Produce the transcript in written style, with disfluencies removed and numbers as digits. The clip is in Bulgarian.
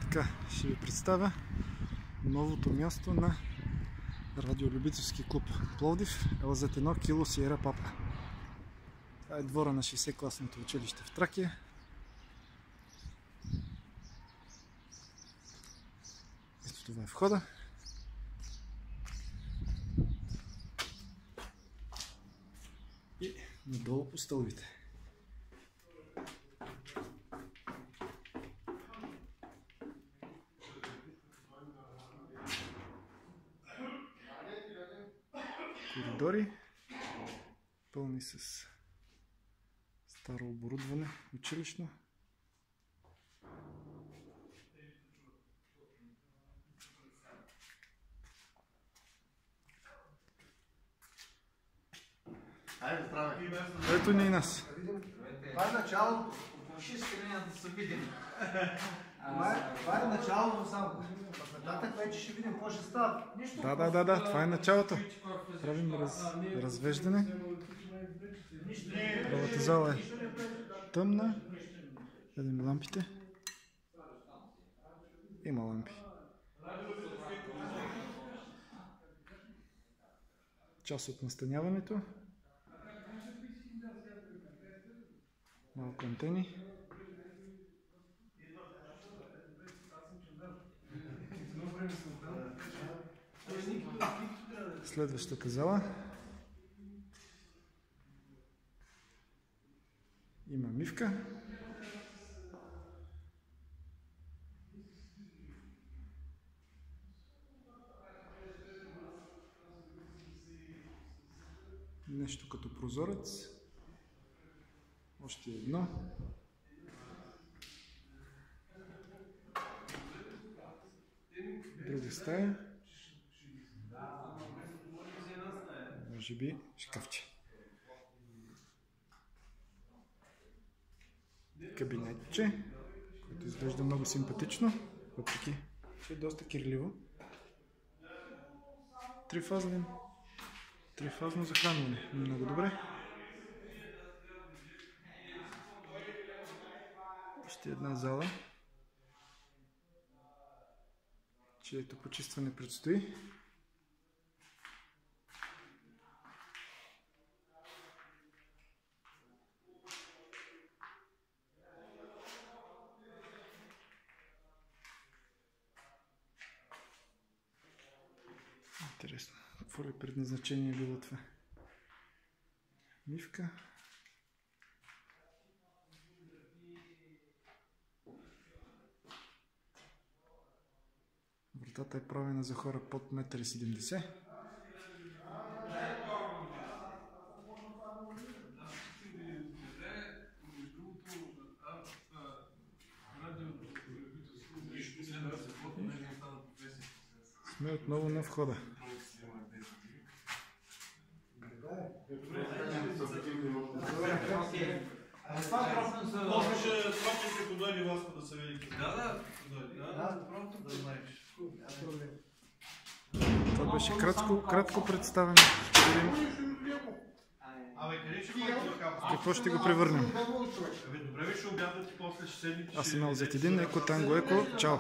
Така, ще ви представя новото място на радиолюбителски клуб Пловдив, ЛЗ1 Кило Сиера Папа. Това е двора на 60-класното училище в Тракия. Ето това е входа. И надолу по стълбите. Коридори, пълни с старо оборудване, училищно. Ето ни и нас. Това е началото. Повиши скринята да се видим. Това е началото само. Нататък вече ще видим какво ще става. Да, това е началото. Правим развеждане. Първата зала е тъмна. Гледаме лампите. Има лампи. Част от настаняването. Малко антени. Следващата зала. Има мивка. Нещо като прозорец. Още едно. Друга стая. Може би шкафче. Кабинетче, което изглежда много симпатично, въпреки че е доста кирливо. Трифазно захранване. Много добре. Още една зала, чието почистване предстои. Интересно, какво ли предназначение е било това? Мивка. Вратата е правена за хора под 1,70 м. Сме отново на входа. После ще тропим като дойде Васко да се види. Да, да знаеш. Това беше кратко представяне. Ще видим какво ще го превърнем. Добре, ще обядвате после ще седите. Аз съм ЛЗ1, Еко Танго Еко. Чао!